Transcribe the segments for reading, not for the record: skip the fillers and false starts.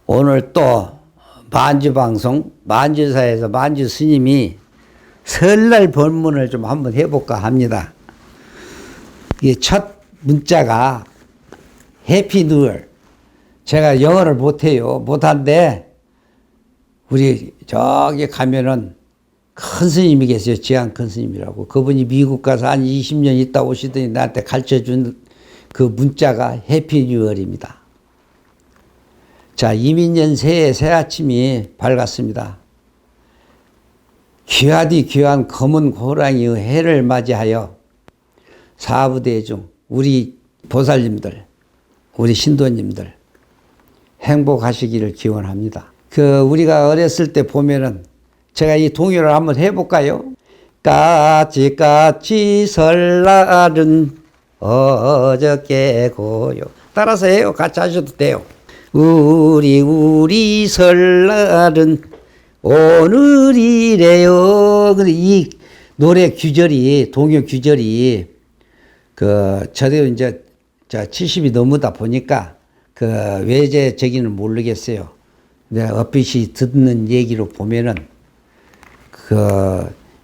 오늘 또 만주방송, 만주사에서 만주 스님이 설날 법문을 좀 한번 해볼까 합니다. 이게 첫 문자가 해피 뉴얼. 제가 영어를 못해요. 못한데, 우리 저기 가면은 큰 스님이 계세요. 지한 큰 스님이라고. 그분이 미국 가서 한 20년 있다 오시더니 나한테 가르쳐 준 그 문자가 해피 뉴얼입니다. 자, 이민년 새해 새 아침이 밝았습니다. 귀하디 귀한 검은 호랑이의 해를 맞이하여 사부대중, 우리 보살님들, 우리 신도님들 행복하시기를 기원합니다. 우리가 어렸을 때 보면은 제가 이 동요를 한번 해볼까요? 까치까치 설날은 어저께 고요. 따라서 해요. 같이 하셔도 돼요. 우리 설날은 오늘이래요. 근데 이 노래 규절이, 동요 규절이, 저도 이제, 70이 넘다 보니까, 외제적인은 모르겠어요. 근데 얼핏이 듣는 얘기로 보면은,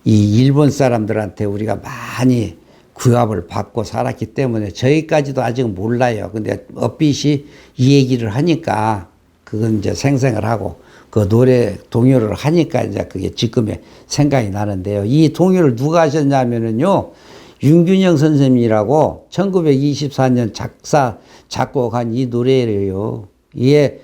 이 일본 사람들한테 우리가 많이 구압을 받고 살았기 때문에 저희까지도 아직 몰라요. 근데 얼핏이 이 얘기를 하니까 그건 이제 생생을 하고 그 노래 동요를 하니까 이제 그게 지금의 생각이 나는데요. 이 동요를 누가 하셨냐면은요, 윤균영 선생님이라고 1924년 작곡한 이 노래예요. 이게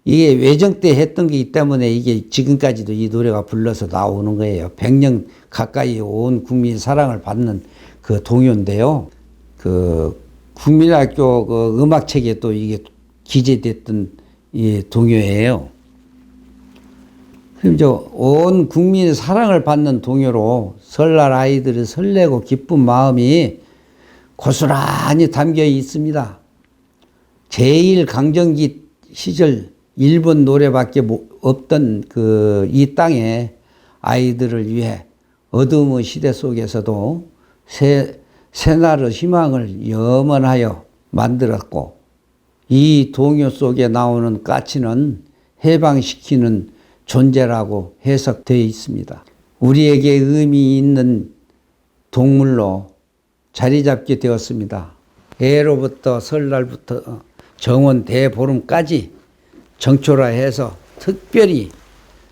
외정 때 했던 거기 때문에 이게 지금까지도 이 노래가 불러서 나오는 거예요. 100년 가까이 온 국민 사랑을 받는 그 동요인데요. 국민학교 음악책에 또 이게 기재됐던 이 동요예요. 그럼 온 국민의 사랑을 받는 동요로 설날 아이들이 설레고 기쁜 마음이 고스란히 담겨 있습니다. 제1강점기 시절 일본 노래밖에 없던 이 땅에 아이들을 위해 어둠의 시대 속에서도 새날의 희망을 염원하여 만들었고, 이 동요 속에 나오는 까치는 해방시키는 존재라고 해석되어 있습니다. 우리에게 의미 있는 동물로 자리 잡게 되었습니다. 해로부터 설날부터 정원 대보름까지 정초라 해서 특별히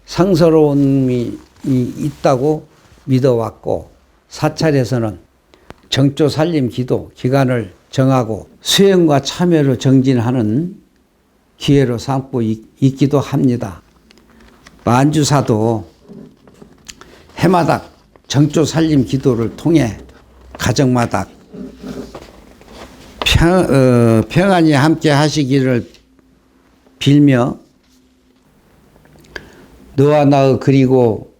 상서로움이 있다고 믿어왔고, 사찰에서는 정초 살림 기도 기간을 정하고 수행과 참여를 정진하는 기회로 삼고 있기도 합니다. 만주사도 해마다 정초 살림 기도를 통해 가정마다 평안히 함께 하시기를 빌며, 너와 나 그리고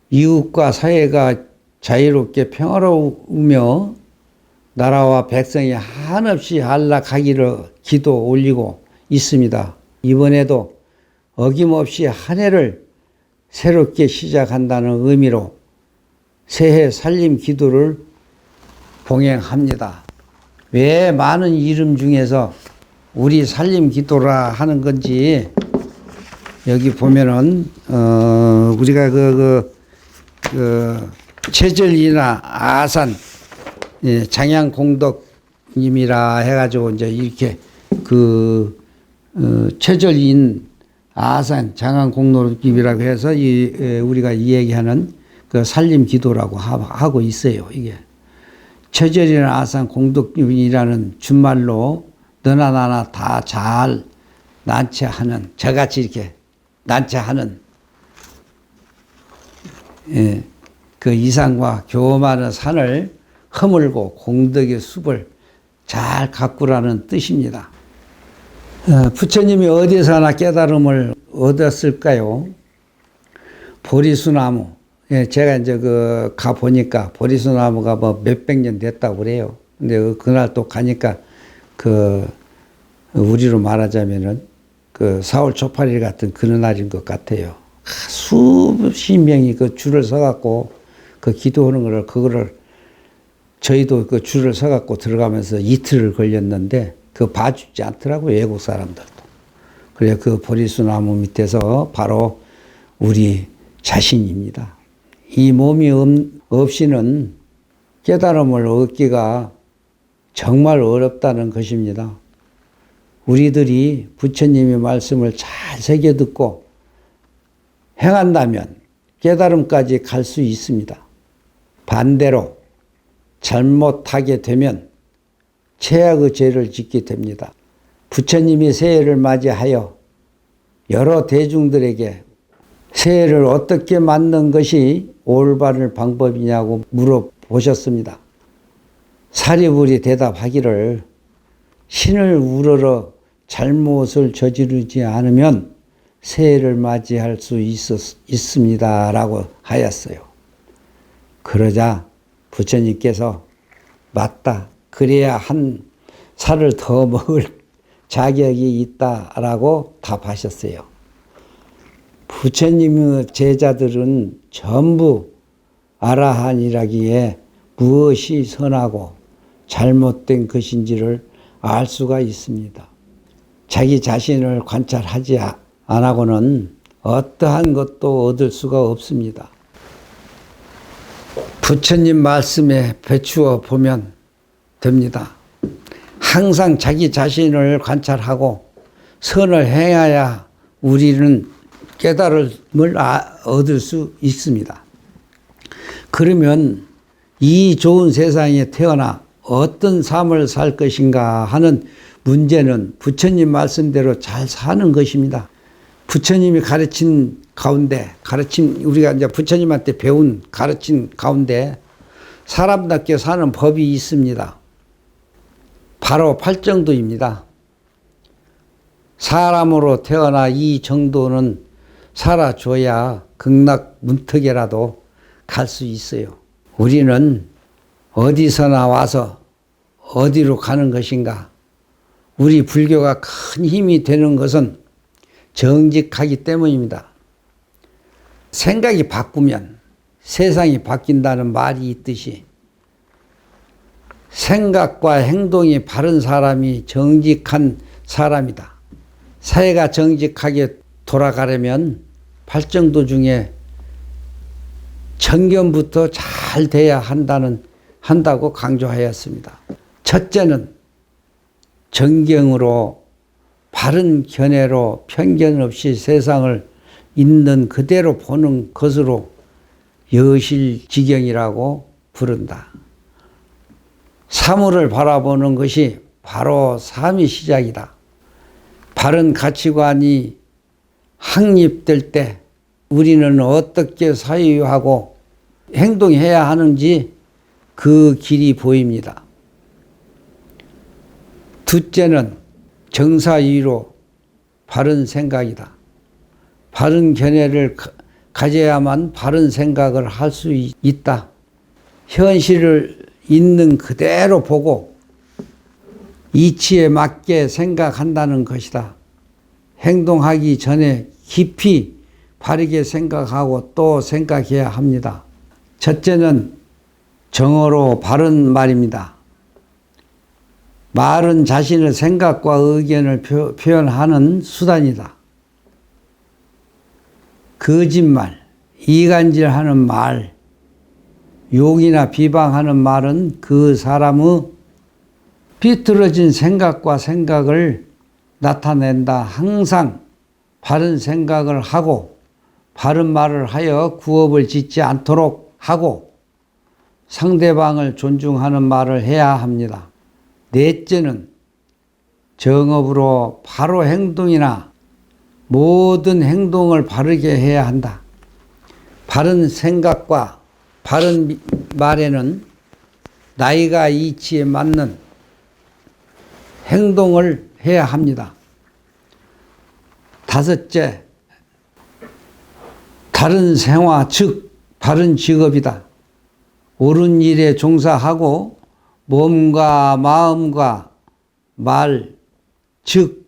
이웃과 사회가 자유롭게 평화로우며 나라와 백성이 한없이 안락하기를 기도 올리고 있습니다. 이번에도 어김없이 한 해를 새롭게 시작한다는 의미로 새해 살림 기도를 봉행합니다. 왜 많은 이름 중에서 우리 살림 기도라 하는 건지, 여기 보면은 우리가 최절이나 아산 장양공덕님이라 해가지고 이제 이렇게 최절인 아산 장양공덕님이라고 해서 우리가 이야기하는 그 살림 기도라고 하고 있어요. 이게 최절이나 아산 공덕님이라는 준말로 너나 나나 다 잘 난처하는, 저같이 이렇게 난처하는 그 이상과 교만의 산을 허물고 공덕의 숲을 잘 가꾸라는 뜻입니다. 부처님이 어디서나 깨달음을 얻었을까요? 보리수나무. 제가 이제 가보니까 보리수나무가 뭐 몇백 년 됐다고 그래요. 근데 그날 또 가니까 우리로 말하자면은 사월 초팔일 같은 그런 날인 것 같아요. 수십 명이 줄을 서갖고 기도하는 그거를 저희도 줄을 서갖고 들어가면서 이틀을 걸렸는데 봐주지 않더라고요, 외국 사람들도. 그래 그 보리수나무 밑에서 바로 우리 자신입니다. 이 몸이 없이는 깨달음을 얻기가 정말 어렵다는 것입니다. 우리들이 부처님의 말씀을 잘 새겨듣고 행한다면 깨달음까지 갈 수 있습니다. 반대로 잘못하게 되면 최악의 죄를 짓게 됩니다. 부처님이 새해를 맞이하여 여러 대중들에게 새해를 어떻게 맞는 것이 올바른 방법이냐고 물어보셨습니다. 사리불이 대답하기를 신을 우러러 잘못을 저지르지 않으면 새해를 맞이할 수 있습니다 라고 하였어요. 그러자 부처님께서 맞다. 그래야 한 살을 더 먹을 자격이 있다라고 답하셨어요. 부처님의 제자들은 전부 아라한이라기에 무엇이 선하고 잘못된 것인지를 알 수가 있습니다. 자기 자신을 관찰하지 않고는 어떠한 것도 얻을 수가 없습니다. 부처님 말씀에 비추어 보면 됩니다. 항상 자기 자신을 관찰하고 선을 행해야 우리는 깨달음을 얻을 수 있습니다. 그러면 이 좋은 세상에 태어나 어떤 삶을 살 것인가 하는 문제는 부처님 말씀대로 잘 사는 것입니다. 부처님이 가르친 가운데, 우리가 이제 부처님한테 배운 가르친 가운데 사람답게 사는 법이 있습니다. 바로 팔정도입니다. 사람으로 태어나 이 정도는 살아줘야 극락문턱에라도 갈 수 있어요. 우리는 어디서나 와서 어디로 가는 것인가? 우리 불교가 큰 힘이 되는 것은 정직하기 때문입니다. 생각이 바꾸면 세상이 바뀐다는 말이 있듯이 생각과 행동이 바른 사람이 정직한 사람이다. 사회가 정직하게 돌아가려면 팔정도 중에 정견부터 잘 돼야 한다고 강조하였습니다. 첫째는 정경으로 바른 견해로 편견 없이 세상을 있는 그대로 보는 것으로 여실지경이라고 부른다. 사물을 바라보는 것이 바로 삶의 시작이다. 바른 가치관이 확립될 때 우리는 어떻게 사유하고 행동해야 하는지 그 길이 보입니다. 둘째는 정사위로 바른 생각이다. 바른 견해를 가져야만 바른 생각을 할 수 있다. 현실을 있는 그대로 보고 이치에 맞게 생각한다는 것이다. 행동하기 전에 깊이 바르게 생각하고 또 생각해야 합니다. 첫째는 정어로 바른 말입니다. 말은 자신의 생각과 의견을 표현하는 수단이다. 거짓말, 이간질하는 말, 욕이나 비방하는 말은 그 사람의 비뚤어진 생각과 생각을 나타낸다. 항상 바른 생각을 하고 바른 말을 하여 구업을 짓지 않도록 하고 상대방을 존중하는 말을 해야 합니다. 넷째는 정업으로 바로 행동이나 모든 행동을 바르게 해야 한다. 바른 생각과 바른 말에는 나이가 이치에 맞는 행동을 해야 합니다. 다섯째, 다른 생활, 즉 바른 직업이다. 옳은 일에 종사하고 몸과 마음과 말, 즉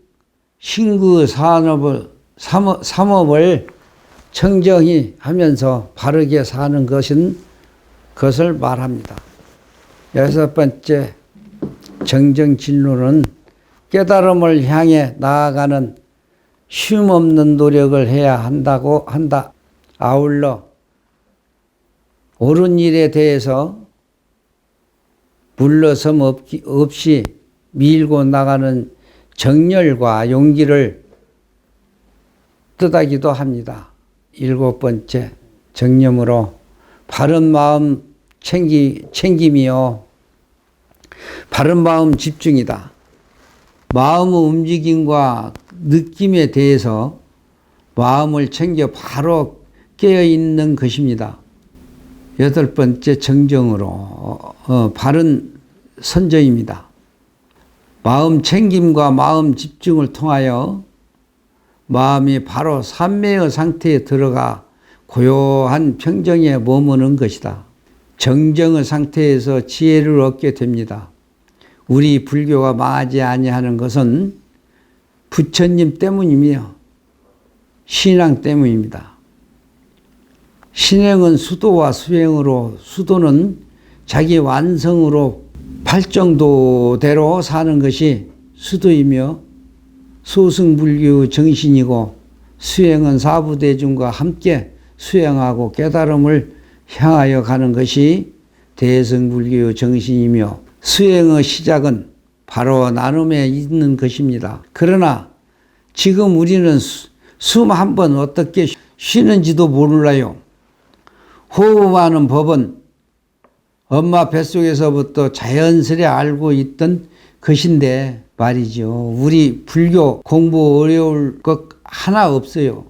신구 삼업을 청정히 하면서 바르게 사는 것을 말합니다. 여섯 번째 정정진로는 깨달음을 향해 나아가는 쉼 없는 노력을 해야 한다. 아울러 옳은 일에 대해서 물러섬 없이 밀고 나가는 정열과 용기를 뜻하기도 합니다. 7번째, 정념으로 바른 마음 챙김이요. 바른 마음 집중이다. 마음의 움직임과 느낌에 대해서 마음을 챙겨 바로 깨어있는 것입니다. 8번째, 정정으로 바른 선정입니다. 마음 챙김과 마음 집중을 통하여 마음이 바로 삼매의 상태에 들어가 고요한 평정에 머무는 것이다. 정정의 상태에서 지혜를 얻게 됩니다. 우리 불교가 망하지 아니하는 것은 부처님 때문이며 신앙 때문입니다. 신행은 수도와 수행으로, 수도는 자기 완성으로 발정도대로 사는 것이 수도이며 소승불교 정신이고, 수행은 사부대중과 함께 수행하고 깨달음을 향하여 가는 것이 대승불교 정신이며, 수행의 시작은 바로 나눔에 있는 것입니다. 그러나 지금 우리는 숨 한 번 어떻게 쉬는지도 몰라요. 호흡하는 법은 엄마 뱃속에서부터 자연스레 알고 있던 것인데 말이죠. 우리 불교 공부 어려울 것 하나 없어요.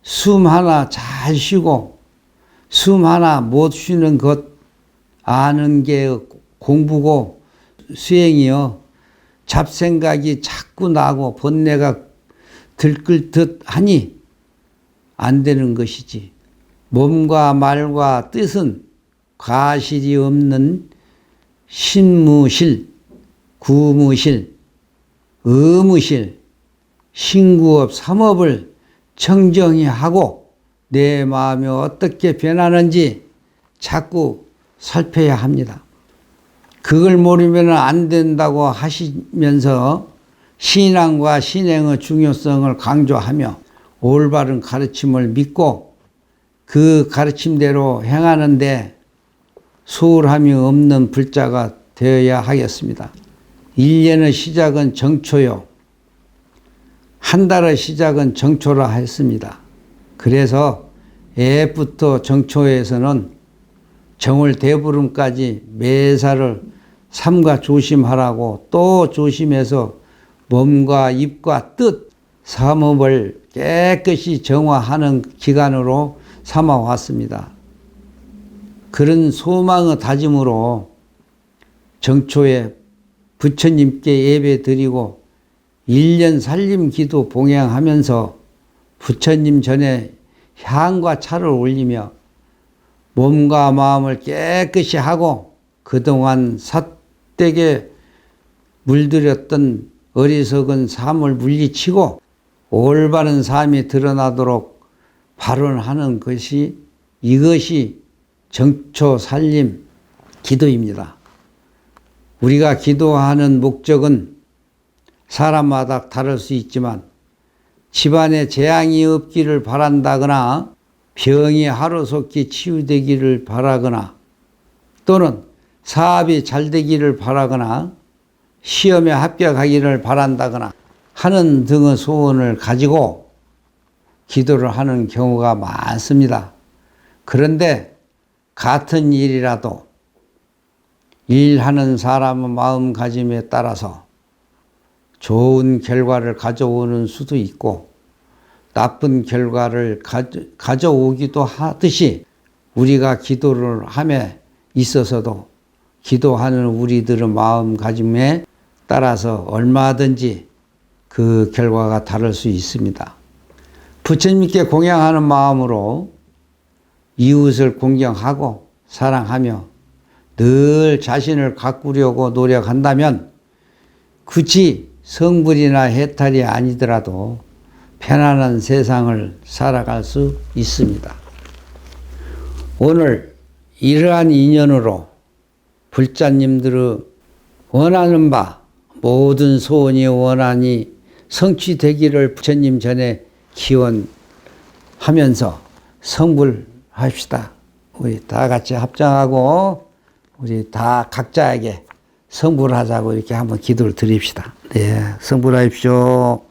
숨 하나 잘 쉬고 숨 하나 못 쉬는 것 아는 게 공부고, 수행이요. 잡생각이 자꾸 나고 번뇌가 들끓 듯 하니 안 되는 것이지. 몸과 말과 뜻은 과실이 없는 신무실, 구무실, 의무실, 신구업, 삼업을 청정히 하고 내 마음이 어떻게 변하는지 자꾸 살펴야 합니다. 그걸 모르면 안 된다고 하시면서 신앙과 신행의 중요성을 강조하며 올바른 가르침을 믿고 그 가르침대로 행하는데 소홀함이 없는 불자가 되어야 하겠습니다. 1년의 시작은 정초요. 한 달의 시작은 정초라 했습니다. 그래서 애부터 정초에서는 정월 대보름까지 매사를 삼가 조심하라고, 또 조심해서 몸과 입과 뜻, 삼업을 깨끗이 정화하는 기간으로 삼아왔습니다. 그런 소망의 다짐으로 정초에 부처님께 예배 드리고 1년 살림 기도 봉양하면서 부처님 전에 향과 차를 올리며 몸과 마음을 깨끗이 하고 그동안 삿되게 물들였던 어리석은 삶을 물리치고 올바른 삶이 드러나도록 발언하는 것이, 이것이 정초 살림 기도입니다. 우리가 기도하는 목적은 사람마다 다를 수 있지만 집안에 재앙이 없기를 바란다거나 병이 하루속히 치유되기를 바라거나 또는 사업이 잘 되기를 바라거나 시험에 합격하기를 바란다거나 하는 등의 소원을 가지고 기도를 하는 경우가 많습니다. 그런데 같은 일이라도 일하는 사람의 마음가짐에 따라서 좋은 결과를 가져오는 수도 있고 나쁜 결과를 가져오기도 하듯이 우리가 기도를 함에 있어서도 기도하는 우리들의 마음가짐에 따라서 얼마든지 그 결과가 다를 수 있습니다. 부처님께 공양하는 마음으로 이웃을 공경하고 사랑하며 늘 자신을 가꾸려고 노력한다면 굳이 성불이나 해탈이 아니더라도 편안한 세상을 살아갈 수 있습니다. 오늘 이러한 인연으로 불자님들의 원하는 바 모든 소원이 원한이 성취되기를 부처님 전에 기원하면서 성불합시다. 우리 다 같이 합장하고 우리 다 각자에게 성불하자고 이렇게 한번 기도를 드립시다. 네, 성불하십시오.